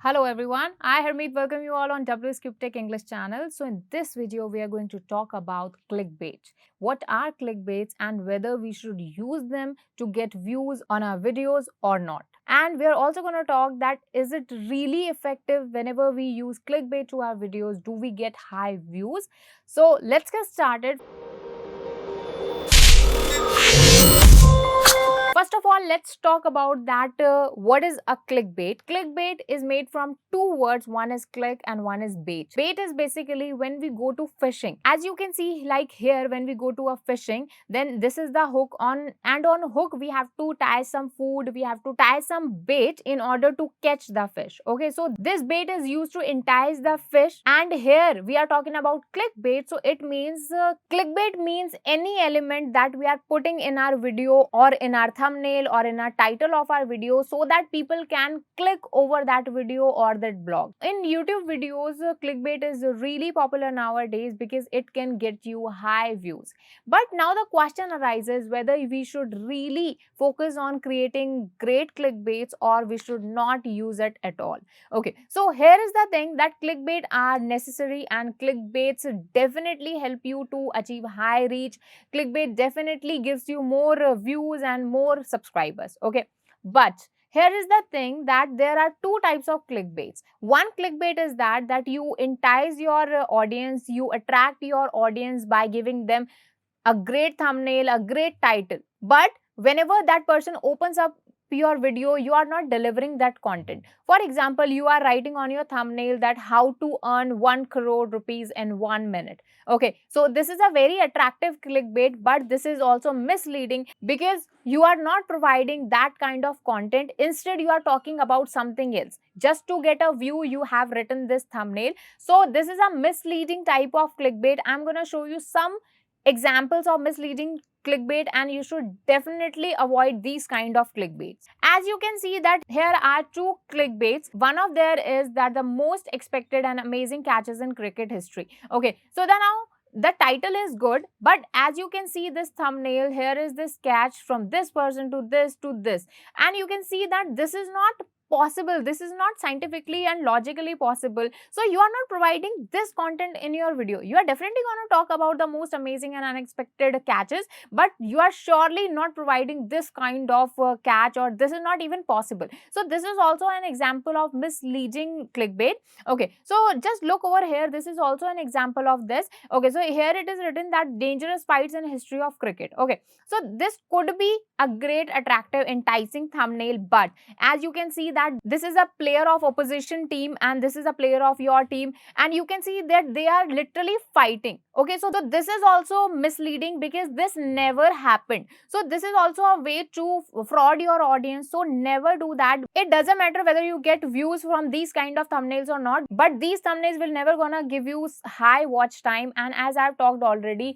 Hello everyone, I Harmeet welcome you all on WSCube Tech English channel. So in this video, we are going to talk about clickbait. What are clickbaits and whether we should use them to get views on our videos or not. And we are also going to talk that is it really effective whenever we use clickbait to our videos? Do we get high views? So let's get started. First of all, let's talk about that what is a clickbait. Clickbait is made from two words. One is click and one is bait. Bait is basically when we go to fishing. As you can see, like here, when we go to a fishing, then this is the hook on, and on hook we have to tie some food, we have to tie some bait in order to catch the fish. Okay, so this bait is used to entice the fish, and here we are talking about clickbait. So it means clickbait means any element that we are putting in our video or in our thumbnail or in our title of our video so that people can click over that video or that blog. In YouTube videos, clickbait is really popular nowadays because it can get you high views. But now the question arises whether we should really focus on creating great clickbaits or we should not use it at all. Okay, so here is the thing that clickbait are necessary and clickbaits definitely help you to achieve high reach. Clickbait definitely gives you more views and more subscribers. Okay, but here is the thing that there are two types of clickbaits. One clickbait is that you entice your audience, you attract your audience by giving them a great thumbnail, a great title, but whenever that person opens up your video, you are not delivering that content. For example, you are writing on your thumbnail that how to earn 1 crore rupees in 1 minute. Okay, so this is a very attractive clickbait, but this is also misleading because you are not providing that kind of content. Instead, you are talking about something else. Just to get a view, you have written this thumbnail. So this is a misleading type of clickbait. I'm going to show you some examples of misleading clickbait, and you should definitely avoid these kind of clickbaits. As you can see that here are two clickbaits. One of there is that the most expected and amazing catches in cricket history. Okay, so then now the title is good, but as you can see this thumbnail, here is this catch from this person to this, and you can see that this is not possible, this is not scientifically and logically possible. So you are not providing this content in your video. You are definitely going to talk about the most amazing and unexpected catches, but you are surely not providing this kind of catch, or this is not even possible. So this is also an example of misleading clickbait. Okay, so just look over here, this is also an example of this. Okay, so here it is written that dangerous fights in history of cricket. Okay, so this could be a great attractive enticing thumbnail, but as you can see that this is a player of opposition team and this is a player of your team, and you can see that they are literally fighting. Okay, so this is also misleading because this never happened. So this is also a way to fraud your audience. So never do that. It doesn't matter whether you get views from these kind of thumbnails or not, but these thumbnails will never gonna give you high watch time. And as I've talked already,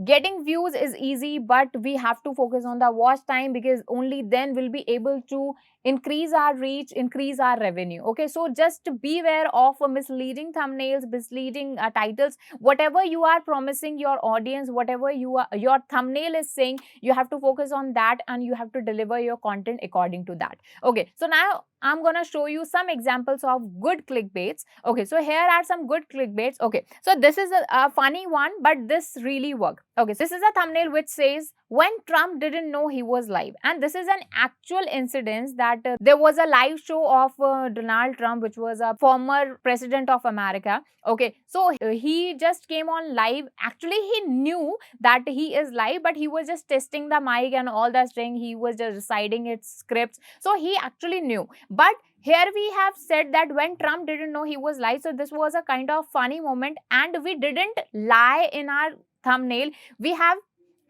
getting views is easy, but we have to focus on the watch time because only then we'll be able to increase our reach, increase our revenue. Okay, so just beware of misleading thumbnails, misleading titles. Whatever you are promising your audience, whatever your thumbnail is saying, you have to focus on that and you have to deliver your content according to that. Okay, so now I'm gonna show you some examples of good clickbaits. Okay, so here are some good clickbaits. Okay, so this is a funny one, but this really works. Okay, so this is a thumbnail which says when Trump didn't know he was live, and this is an actual incident that there was a live show of Donald Trump, which was a former president of America. Okay, so he just came on live. Actually, he knew that he is live, but he was just testing the mic and all that thing. He was just reciting its scripts, so he actually knew. But here we have said that when Trump didn't know he was live, so this was a kind of funny moment, and we didn't lie in our thumbnail. We have,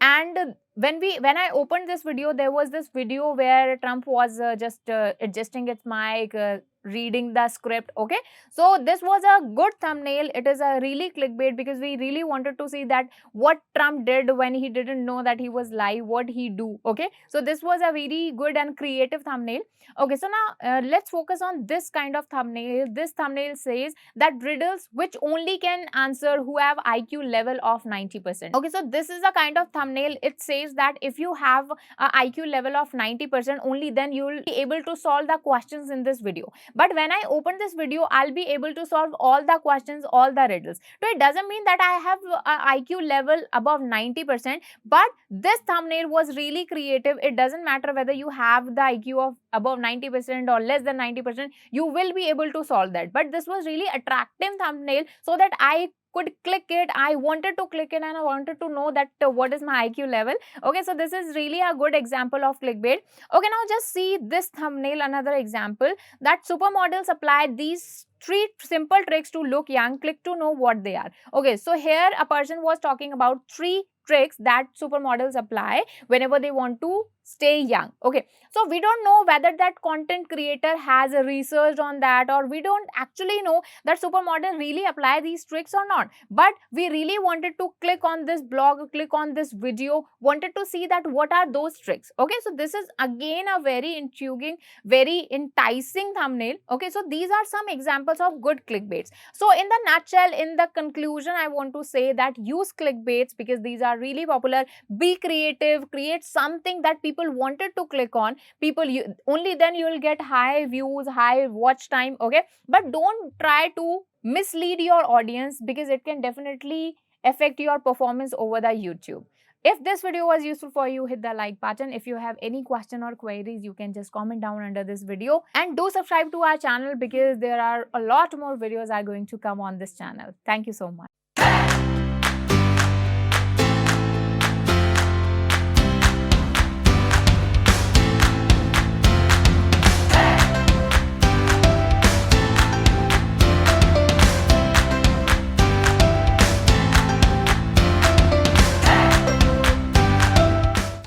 and when I opened this video, there was this video where Trump was just adjusting its mic, reading the script. Okay, so this was a good thumbnail. It is a really clickbait because we really wanted to see that what Trump did when he didn't know that he was live, what he do. Okay, so this was a very good and creative thumbnail. Okay, so now let's focus on this kind of thumbnail. This thumbnail says that riddles which only can answer who have IQ level of 90%. Okay, so this is a kind of thumbnail. It says that if you have a IQ level of 90%, only then you will be able to solve the questions in this video. but when I open this video, I'll be able to solve all the questions, all the riddles. So it doesn't mean that I have a IQ level above 90%, but this thumbnail was really creative. It doesn't matter whether you have the IQ of above 90% or less than 90%, you will be able to solve that. But this was really attractive thumbnail, so that I could click it. I wanted to click it and I wanted to know that what is my IQ level. Okay, so this is really a good example of clickbait. Okay, now just see this thumbnail, another example, that supermodels apply these 3 simple tricks to look young. Click to know what they are. Okay, so here a person was talking about 3 tricks that supermodels apply whenever they want to stay young. Okay, so we don't know whether that content creator has researched on that, or we don't actually know that supermodel really apply these tricks or not, but we really wanted to click on this blog, click on this video, wanted to see that what are those tricks. Okay, so this is again a very intriguing, very enticing thumbnail. Okay, so these are some examples of good clickbaits. So in the nutshell, in the conclusion, I want to say that use clickbaits because these are really popular. Be creative, create something that people wanted to click on. Only then you will get high views, high watch time. Okay, but don't try to mislead your audience, because it can definitely affect your performance over the YouTube. If this video was useful for you, hit the like button. If you have any question or queries, you can just comment down under this video, and do subscribe to our channel because there are a lot more videos are going to come on this channel. Thank you so much.